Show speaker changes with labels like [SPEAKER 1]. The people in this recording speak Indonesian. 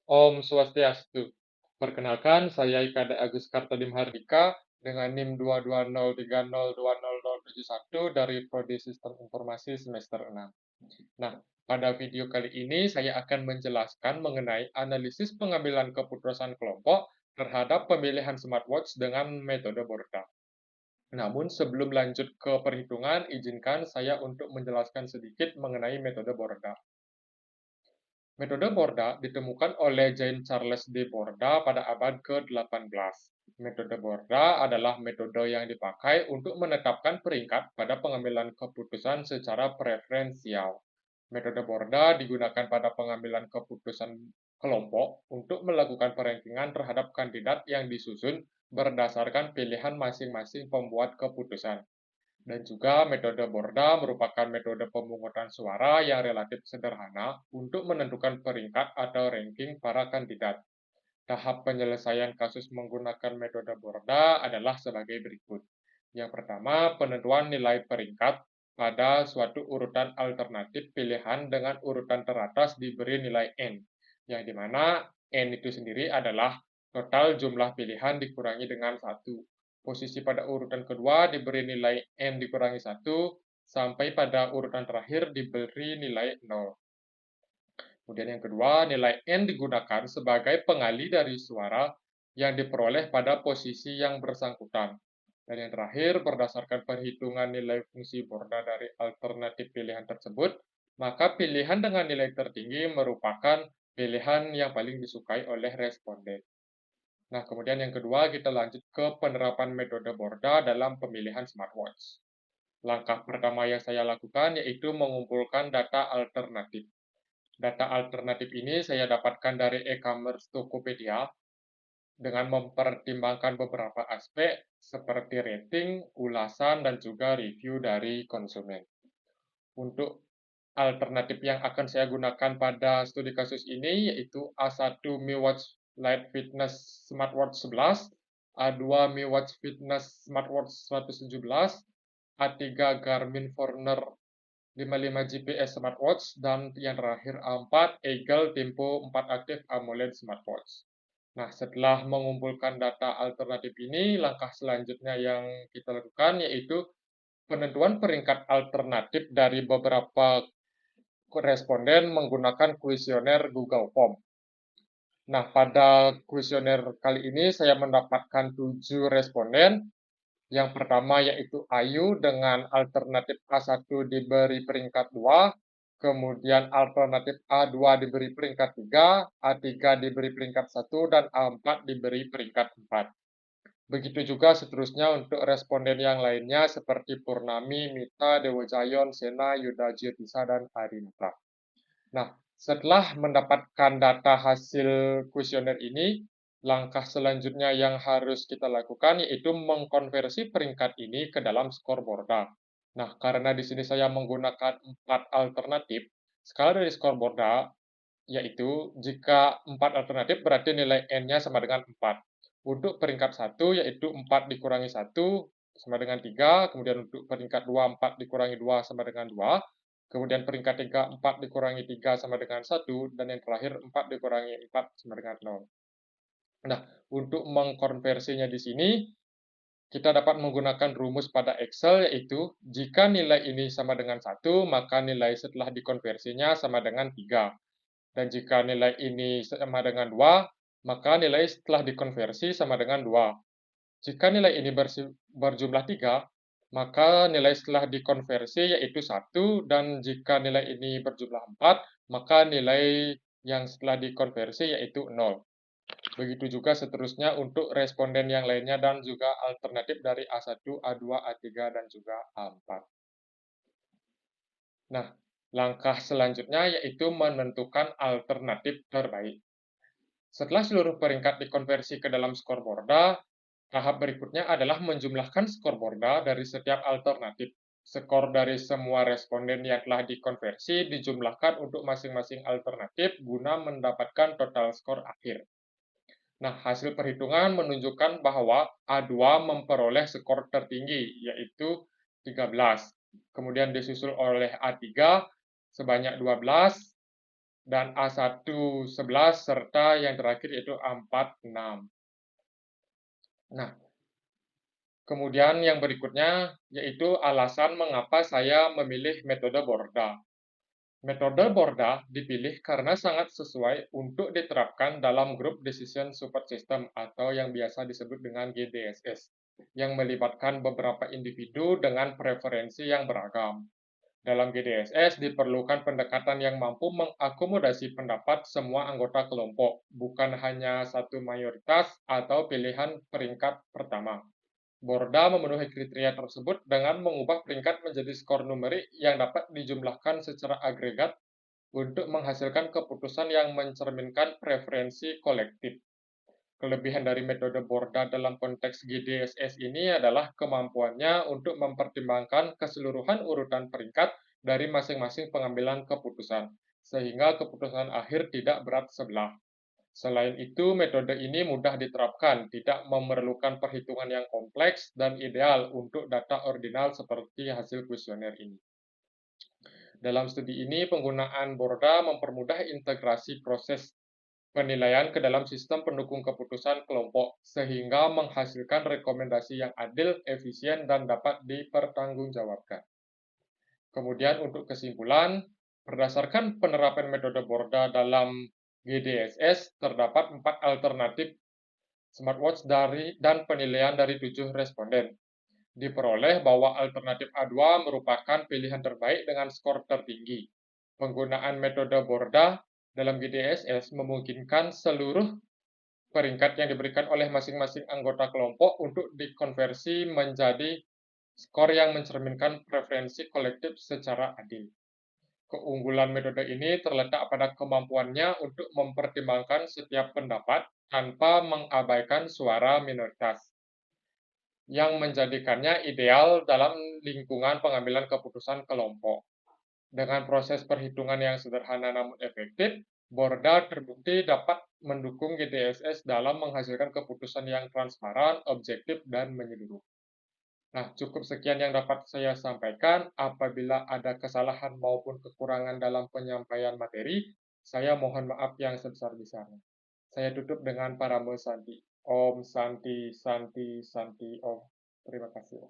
[SPEAKER 1] Om Swastiastu. Perkenalkan, saya Ikade Agus Kartadim Hardika dengan NIM 22030200071 dari Prodi Sistem Informasi semester 6. Nah, pada video kali ini saya akan menjelaskan mengenai analisis pengambilan keputusan kelompok terhadap pemilihan smartwatch dengan metode Borda. Namun sebelum lanjut ke perhitungan, izinkan saya untuk menjelaskan sedikit mengenai metode Borda. Metode Borda ditemukan oleh Jean-Charles de Borda pada abad ke-18. Metode Borda adalah metode yang dipakai untuk menetapkan peringkat pada pengambilan keputusan secara preferensial. Metode Borda digunakan pada pengambilan keputusan kelompok untuk melakukan perankingan terhadap kandidat yang disusun berdasarkan pilihan masing-masing pembuat keputusan. Dan juga metode Borda merupakan metode pemungutan suara yang relatif sederhana untuk menentukan peringkat atau ranking para kandidat. Tahap penyelesaian kasus menggunakan metode Borda adalah sebagai berikut. Yang pertama, penentuan nilai peringkat pada suatu urutan alternatif pilihan dengan urutan teratas diberi nilai N, yang dimana N itu sendiri adalah total jumlah pilihan dikurangi dengan 1. Posisi pada urutan kedua diberi nilai N dikurangi 1, sampai pada urutan terakhir diberi nilai 0. Kemudian yang kedua, nilai N digunakan sebagai pengali dari suara yang diperoleh pada posisi yang bersangkutan. Dan yang terakhir, berdasarkan perhitungan nilai fungsi Borda dari alternatif pilihan tersebut, maka pilihan dengan nilai tertinggi merupakan pilihan yang paling disukai oleh responden. Nah, kemudian yang kedua, kita lanjut ke penerapan metode Borda dalam pemilihan smartwatch. Langkah pertama yang saya lakukan yaitu mengumpulkan data alternatif. Data alternatif ini saya dapatkan dari e-commerce Tokopedia dengan mempertimbangkan beberapa aspek seperti rating, ulasan, dan juga review dari konsumen. Untuk alternatif yang akan saya gunakan pada studi kasus ini yaitu A1 Mi Watch Lite Fitness Smartwatch 11, A2 Mi Watch Fitness Smartwatch 117, A3 Garmin Forerunner 55 GPS Smartwatch, dan yang terakhir A4 Eagle Tempo 4 Active AMOLED Smartwatch. Nah, setelah mengumpulkan data alternatif ini, langkah selanjutnya yang kita lakukan yaitu penentuan peringkat alternatif dari beberapa responden menggunakan kuesioner Google Form. Nah, pada kuesioner kali ini saya mendapatkan 7 responden. Yang pertama yaitu Ayu dengan alternatif A1 diberi peringkat 2, kemudian alternatif A2 diberi peringkat 3, A3 diberi peringkat 1, dan A4 diberi peringkat 4. Begitu juga seterusnya untuk responden yang lainnya seperti Purnami, Mita, Dewo Jayon, Sena, Yuda Jyotisa, dan Arinata. Nah, setelah mendapatkan data hasil kuesioner ini, langkah selanjutnya yang harus kita lakukan yaitu mengkonversi peringkat ini ke dalam skor Borda. Nah, karena di sini saya menggunakan 4 alternatif, skala dari skor Borda yaitu jika 4 alternatif berarti nilai N-nya sama dengan 4. Untuk peringkat 1 yaitu 4 dikurangi 1 sama dengan 3, kemudian untuk peringkat 2, 4 dikurangi 2 sama dengan 2, kemudian peringkat 3, 4 dikurangi 3 sama dengan 1, dan yang terakhir 4 dikurangi 4 sama dengan 0. Nah, untuk mengkonversinya di sini, kita dapat menggunakan rumus pada Excel, yaitu jika nilai ini sama dengan 1, maka nilai setelah dikonversinya sama dengan 3. Dan jika nilai ini sama dengan 2, maka nilai setelah dikonversi sama dengan 2. Jika nilai ini berjumlah 3, maka nilai setelah dikonversi yaitu 1, dan jika nilai ini berjumlah 4, maka nilai yang setelah dikonversi yaitu 0. Begitu juga seterusnya untuk responden yang lainnya dan juga alternatif dari A1, A2, A3, dan juga A4. Nah, langkah selanjutnya yaitu menentukan alternatif terbaik. Setelah seluruh peringkat dikonversi ke dalam skor Borda, tahap berikutnya adalah menjumlahkan skor Borda dari setiap alternatif. Skor dari semua responden yang telah dikonversi dijumlahkan untuk masing-masing alternatif guna mendapatkan total skor akhir. Nah, hasil perhitungan menunjukkan bahwa A2 memperoleh skor tertinggi, yaitu 13. Kemudian disusul oleh A3 sebanyak 12, dan A1 11 serta yang terakhir yaitu A4 6. Nah, kemudian yang berikutnya yaitu alasan mengapa saya memilih metode Borda. Metode Borda dipilih karena sangat sesuai untuk diterapkan dalam Group Decision Support System atau yang biasa disebut dengan GDSS, yang melibatkan beberapa individu dengan preferensi yang beragam. Dalam GDSS diperlukan pendekatan yang mampu mengakomodasi pendapat semua anggota kelompok, bukan hanya satu mayoritas atau pilihan peringkat pertama. Borda memenuhi kriteria tersebut dengan mengubah peringkat menjadi skor numerik yang dapat dijumlahkan secara agregat untuk menghasilkan keputusan yang mencerminkan preferensi kolektif. Kelebihan dari metode Borda dalam konteks GDSS ini adalah kemampuannya untuk mempertimbangkan keseluruhan urutan peringkat dari masing-masing pengambilan keputusan, sehingga keputusan akhir tidak berat sebelah. Selain itu, metode ini mudah diterapkan, tidak memerlukan perhitungan yang kompleks, dan ideal untuk data ordinal seperti hasil kuesioner ini. Dalam studi ini, penggunaan Borda mempermudah integrasi proses penilaian ke dalam sistem pendukung keputusan kelompok, sehingga menghasilkan rekomendasi yang adil, efisien, dan dapat dipertanggungjawabkan. Kemudian untuk kesimpulan, berdasarkan penerapan metode Borda dalam GDSS, terdapat 4 alternatif smartwatch dan penilaian dari 7 responden. Diperoleh bahwa alternatif A2 merupakan pilihan terbaik dengan skor tertinggi. Penggunaan metode Borda dalam GDSS memungkinkan seluruh peringkat yang diberikan oleh masing-masing anggota kelompok untuk dikonversi menjadi skor yang mencerminkan preferensi kolektif secara adil. Keunggulan metode ini terletak pada kemampuannya untuk mempertimbangkan setiap pendapat tanpa mengabaikan suara minoritas, yang menjadikannya ideal dalam lingkungan pengambilan keputusan kelompok. Dengan proses perhitungan yang sederhana namun efektif, Borda terbukti dapat mendukung GDSS dalam menghasilkan keputusan yang transparan, objektif, dan menyeluruh. Nah, cukup sekian yang dapat saya sampaikan. Apabila ada kesalahan maupun kekurangan dalam penyampaian materi, saya mohon maaf yang sebesar-besarnya. Saya tutup dengan parabel Santi. Om Santi, Santi, Santi, Om. Terima kasih.